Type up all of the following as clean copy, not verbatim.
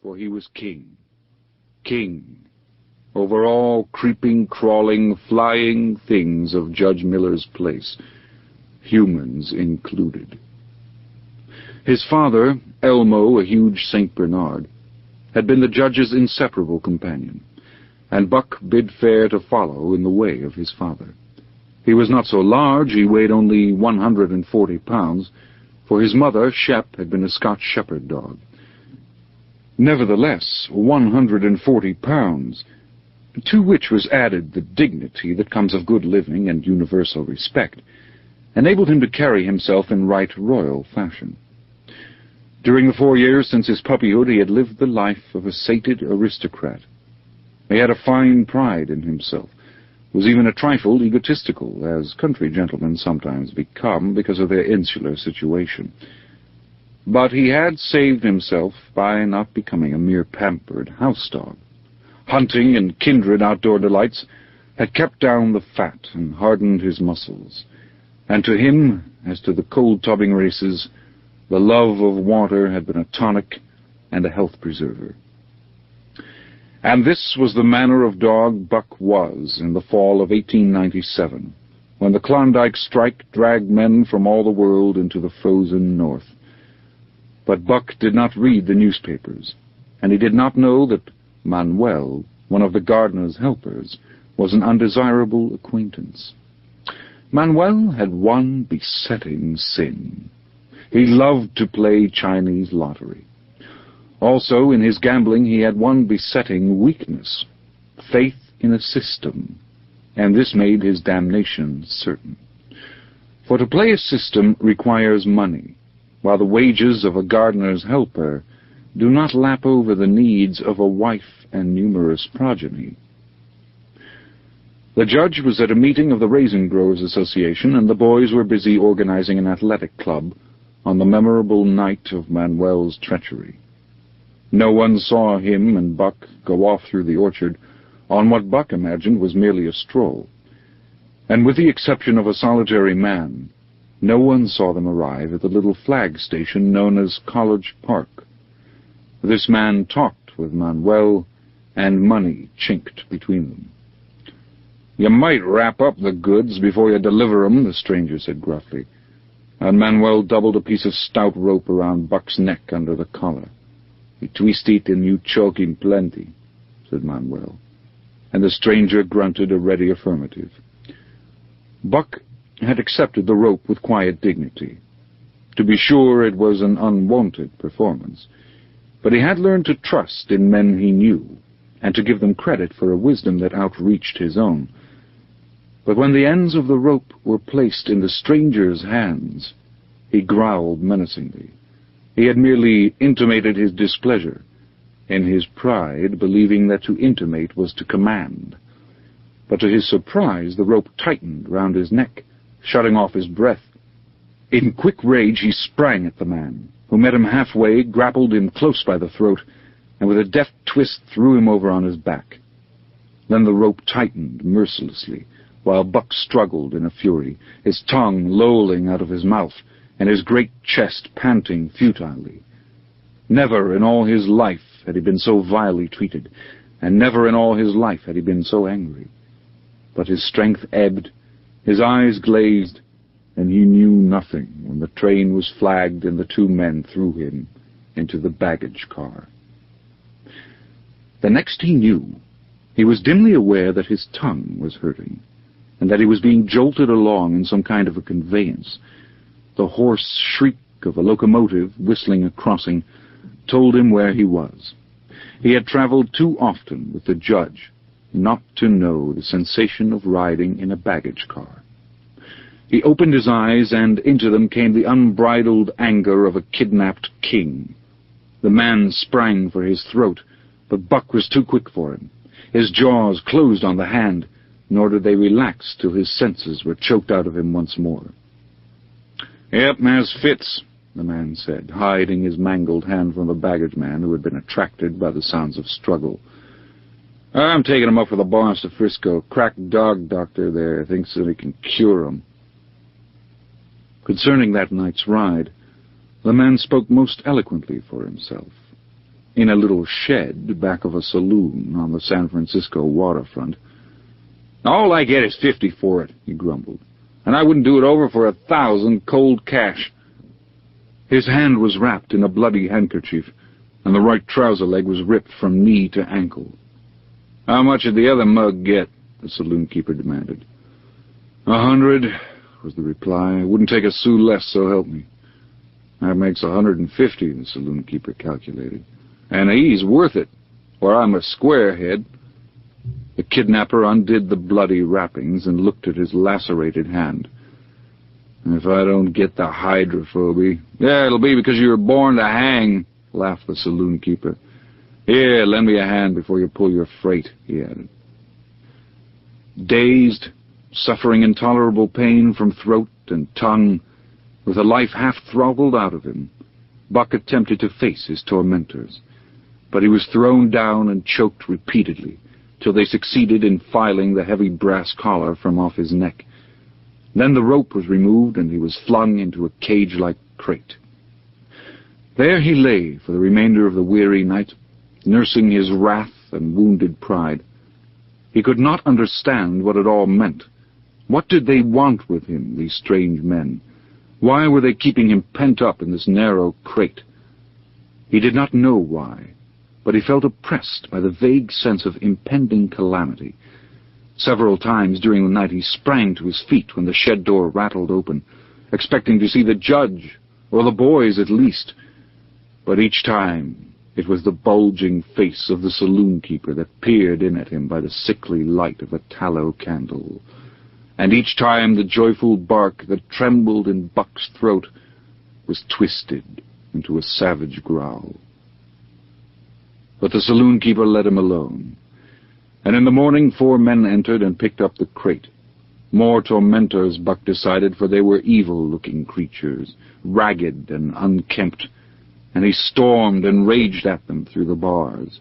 for he was king. King over all creeping, crawling, flying things of Judge Miller's place, humans included. His father, Elmo, a huge St. Bernard, had been the judge's inseparable companion, and Buck bid fair to follow in the way of his father. He was not so large, he weighed only 140 pounds, for his mother, Shep, had been a Scotch shepherd dog. Nevertheless, 140 pounds, to which was added the dignity that comes of good living and universal respect, enabled him to carry himself in right royal fashion. During the 4 years since his puppyhood, he had lived the life of a sated aristocrat. He had a fine pride in himself, was even a trifle egotistical, as country gentlemen sometimes become because of their insular situation. But he had saved himself by not becoming a mere pampered house dog. Hunting and kindred outdoor delights had kept down the fat and hardened his muscles, and to him, as to the cold-tubbing races, the love of water had been a tonic and a health preserver. And this was the manner of dog Buck was in the fall of 1897, when the Klondike strike dragged men from all the world into the frozen north. But Buck did not read the newspapers, and he did not know that Manuel, one of the gardener's helpers, was an undesirable acquaintance. Manuel had one besetting sin. He loved to play Chinese lottery. Also, in his gambling, he had one besetting weakness, faith in a system, and this made his damnation certain. For to play a system requires money, while the wages of a gardener's helper do not lap over the needs of a wife and numerous progeny. The judge was at a meeting of the Raisin Growers Association, and the boys were busy organizing an athletic club on the memorable night of Manuel's treachery. No one saw him and Buck go off through the orchard on what Buck imagined was merely a stroll, and with the exception of a solitary man, no one saw them arrive at the little flag station known as College Park. This man talked with Manuel, and money chinked between them. "You might wrap up the goods before you deliver 'em," the stranger said gruffly, and Manuel doubled a piece of stout rope around Buck's neck under the collar. "You twist it and you choke him plenty," said Manuel, and the stranger grunted a ready affirmative. Buck had accepted the rope with quiet dignity. To be sure, it was an unwonted performance, but he had learned to trust in men he knew, and to give them credit for a wisdom that outreached his own. But when the ends of the rope were placed in the stranger's hands, he growled menacingly. He had merely intimated his displeasure, in his pride believing that to intimate was to command. But to his surprise, the rope tightened round his neck, shutting off his breath. In quick rage he sprang at the man, who met him halfway, grappled him close by the throat, and with a deft twist threw him over on his back. Then the rope tightened mercilessly, while Buck struggled in a fury, his tongue lolling out of his mouth, and his great chest panting futilely. Never in all his life had he been so vilely treated, and never in all his life had he been so angry. But his strength ebbed, his eyes glazed, and he knew nothing when the train was flagged and the two men threw him into the baggage car. The next he knew, he was dimly aware that his tongue was hurting, and that he was being jolted along in some kind of a conveyance. The hoarse shriek of a locomotive whistling a crossing told him where he was. He had traveled too often with the judge not to know the sensation of riding in a baggage car. He opened his eyes, and into them came the unbridled anger of a kidnapped king. The man sprang for his throat, but Buck was too quick for him. His jaws closed on the hand, nor did they relax till his senses were choked out of him once more. "Yep, as fits," the man said, hiding his mangled hand from the baggage man, who had been attracted by the sounds of struggle. "I'm taking him up for the boss of Frisco. Crack dog doctor there thinks that he can cure him." Concerning that night's ride, the man spoke most eloquently for himself. in a little shed back of a saloon on the San Francisco waterfront. "All I get is 50 for it," he grumbled, "and I wouldn't do it over for 1,000 cold cash." His hand was wrapped in a bloody handkerchief, and the right trouser leg was ripped from knee to ankle. "How much did the other mug get?" the saloon-keeper demanded. "100, was the reply. "I wouldn't take a sou less, so help me." "That makes 150, the saloon-keeper calculated. "And he's worth it, or I'm a squarehead." The kidnapper undid the bloody wrappings and looked at his lacerated hand. "If I don't get the hydrophobia—" "Yeah, it'll be because you were born to hang," laughed the saloon-keeper. "Here, lend me a hand before you pull your freight," he added. Dazed, suffering intolerable pain from throat and tongue, with the life half throttled out of him, Buck attempted to face his tormentors, but he was thrown down and choked repeatedly, till they succeeded in filing the heavy brass collar from off his neck. Then the rope was removed, and he was flung into a cage-like crate. There he lay for the remainder of the weary night, nursing his wrath and wounded pride. He could not understand what it all meant. What did they want with him, these strange men? Why were they keeping him pent up in this narrow crate? He did not know why, but he felt oppressed by the vague sense of impending calamity. Several times during the night he sprang to his feet when the shed door rattled open, expecting to see the judge, or the boys at least. But each time it was the bulging face of the saloon-keeper that peered in at him by the sickly light of a tallow candle. And each time the joyful bark that trembled in Buck's throat was twisted into a savage growl. But the saloon-keeper let him alone, and in the morning 4 men entered and picked up the crate. More tormentors, Buck decided, for they were evil-looking creatures, ragged and unkempt, and he stormed and raged at them through the bars.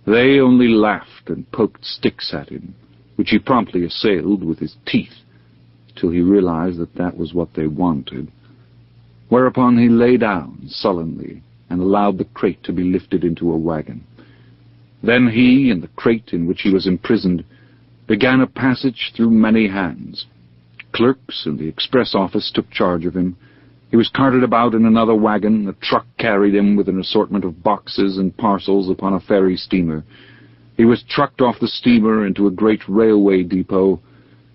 They only laughed and poked sticks at him, which he promptly assailed with his teeth, till he realized that that was what they wanted. Whereupon he lay down sullenly and allowed the crate to be lifted into a wagon. Then he, and the crate in which he was imprisoned, began a passage through many hands. Clerks in the express office took charge of him. He was carted about in another wagon. A truck carried him with an assortment of boxes and parcels upon a ferry steamer. He was trucked off the steamer into a great railway depot,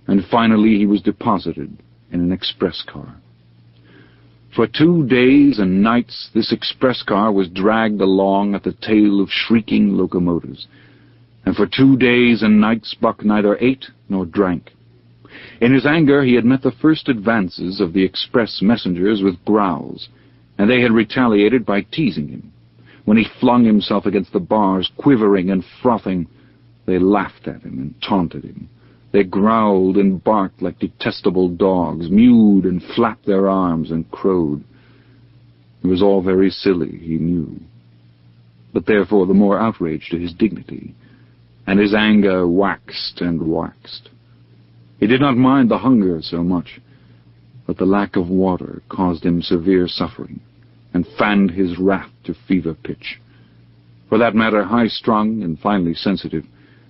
and finally he was deposited in an express car. For 2 days and nights this express car was dragged along at the tail of shrieking locomotives, and for 2 days and nights Buck neither ate nor drank. In his anger he had met the first advances of the express messengers with growls, and they had retaliated by teasing him. When he flung himself against the bars, quivering and frothing, they laughed at him and taunted him. They growled and barked like detestable dogs, mewed and flapped their arms and crowed. It was all very silly, he knew, but therefore the more outrage to his dignity, and his anger waxed and waxed. He did not mind the hunger so much, but the lack of water caused him severe suffering, and fanned his wrath to fever pitch. For that matter, high-strung and finely sensitive,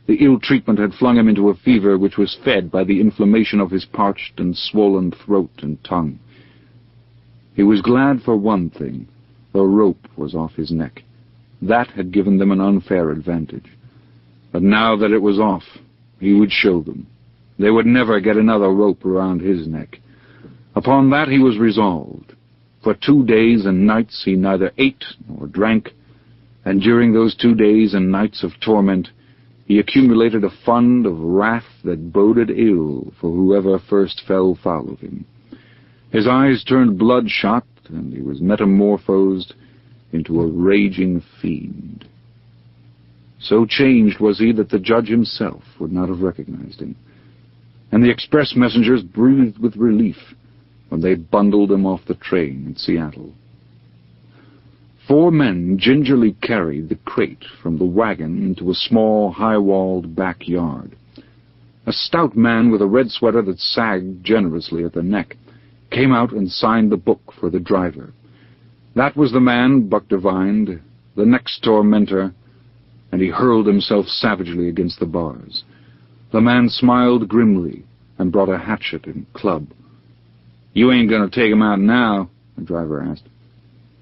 the ill treatment had flung him into a fever which was fed by the inflammation of his parched and swollen throat and tongue. He was glad for one thing: the rope was off his neck. That had given them an unfair advantage. But now that it was off, he would show them. They would never get another rope around his neck. Upon that he was resolved. For 2 days and nights he neither ate nor drank, and during those 2 days and nights of torment he accumulated a fund of wrath that boded ill for whoever first fell foul of him. His eyes turned bloodshot, and he was metamorphosed into a raging fiend. So changed was he that the judge himself would not have recognized him, and the express messengers breathed with relief when they bundled him off the train in Seattle. 4 men gingerly carried the crate from the wagon into a small, high-walled backyard. A stout man with a red sweater that sagged generously at the neck came out and signed the book for the driver. That was the man, Buck divined, the next tormentor, and he hurled himself savagely against the bars. The man smiled grimly and brought a hatchet and club. "You ain't going to take him out now?" the driver asked.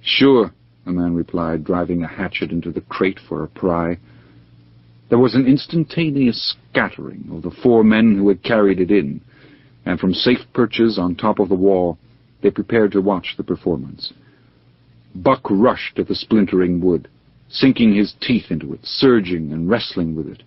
"Sure," the man replied, driving a hatchet into the crate for a pry. There was an instantaneous scattering of the 4 men who had carried it in, and from safe perches on top of the wall, they prepared to watch the performance. Buck rushed at the splintering wood, sinking his teeth into it, surging and wrestling with it.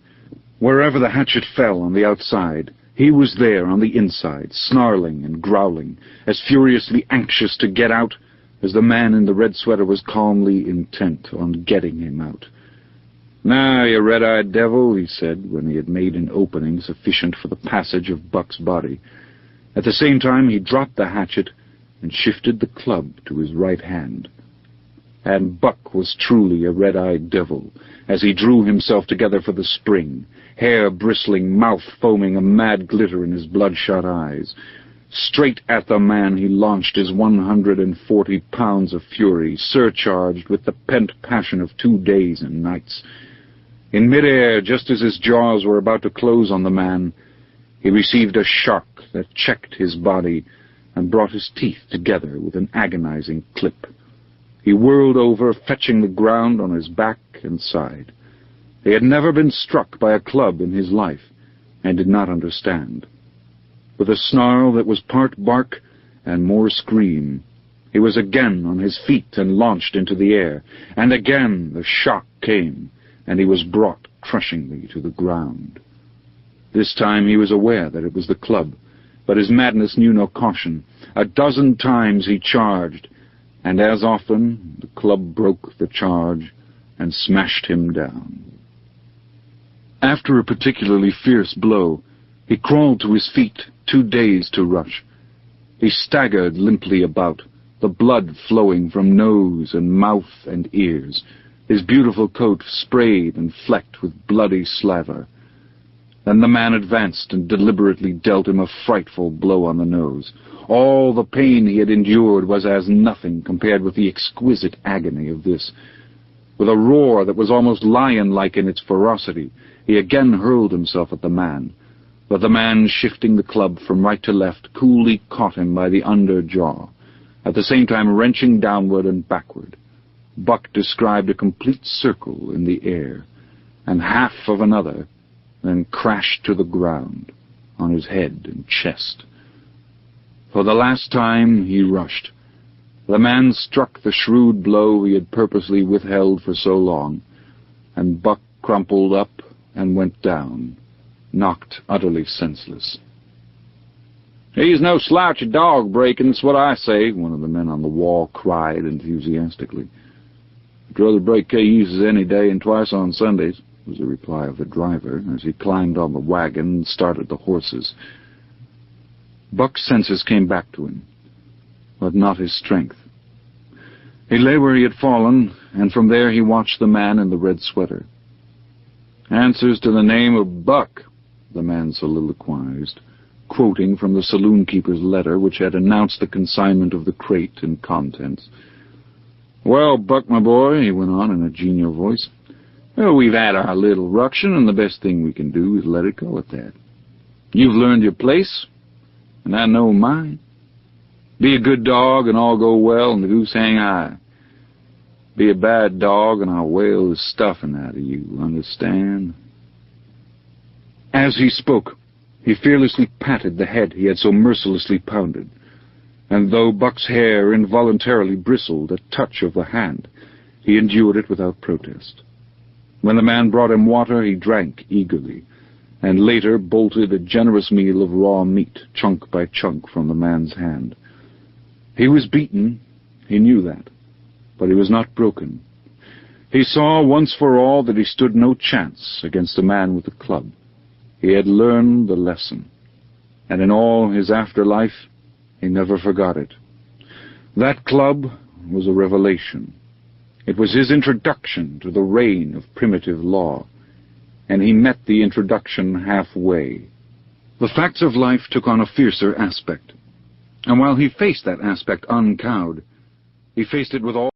Wherever the hatchet fell on the outside, he was there on the inside, snarling and growling, as furiously anxious to get out as the man in the red sweater was calmly intent on getting him out. "Now, you red-eyed devil," he said, when he had made an opening sufficient for the passage of Buck's body. At the same time, he dropped the hatchet and shifted the club to his right hand. And Buck was truly a red-eyed devil, as he drew himself together for the spring, hair bristling, mouth foaming, a mad glitter in his bloodshot eyes. Straight at the man he launched his 140 pounds of fury, surcharged with the pent passion of 2 days and nights. In midair, just as his jaws were about to close on the man, he received a shock that checked his body and brought his teeth together with an agonizing clip. He whirled over, fetching the ground on his back and side. He had never been struck by a club in his life, and did not understand. With a snarl that was part bark and more scream, he was again on his feet and launched into the air, and again the shock came, and he was brought crushingly to the ground. This time he was aware that it was the club, but his madness knew no caution. 12 times he charged, and as often the club broke the charge and smashed him down. After a particularly fierce blow, he crawled to his feet, too dazed to rush. He staggered limply about, the blood flowing from nose and mouth and ears, his beautiful coat sprayed and flecked with bloody slaver. Then the man advanced and deliberately dealt him a frightful blow on the nose. All the pain he had endured was as nothing compared with the exquisite agony of this. With a roar that was almost lion-like in its ferocity, he again hurled himself at the man. But the man, shifting the club from right to left, coolly caught him by the under jaw, at the same time wrenching downward and backward. Buck described a complete circle in the air, and half of another, then crashed to the ground, on his head and chest. For the last time he rushed. The man struck the shrewd blow he had purposely withheld for so long, and Buck crumpled up and went down, knocked utterly senseless. "He's no slouchy dog breaking, that's what I say," one of the men on the wall cried enthusiastically. "I'd rather break cases any day and twice on Sundays," was the reply of the driver as he climbed on the wagon and started the horses. Buck's senses came back to him, but not his strength. He lay where he had fallen, and from there he watched the man in the red sweater. "Answers to the name of Buck," the man soliloquized, quoting from the saloon-keeper's letter which had announced the consignment of the crate and contents. "Well, Buck, my boy," he went on in a genial voice, "well, we've had our little ruction, and the best thing we can do is let it go at that. You've learned your place, and I know mine. Be a good dog, and all go well, and the goose hang high. Be a bad dog, and I'll whale the stuffing out of you, understand?" As he spoke, he fearlessly patted the head he had so mercilessly pounded, and though Buck's hair involuntarily bristled at touch of the hand, he endured it without protest. When the man brought him water, he drank eagerly, and later bolted a generous meal of raw meat, chunk by chunk, from the man's hand. He was beaten, he knew that, but he was not broken. He saw once for all that he stood no chance against a man with a club. He had learned the lesson, and in all his afterlife he never forgot it. That club was a revelation. It was his introduction to the reign of primitive law, and he met the introduction halfway. The facts of life took on a fiercer aspect, and while he faced that aspect uncowed, he faced it with all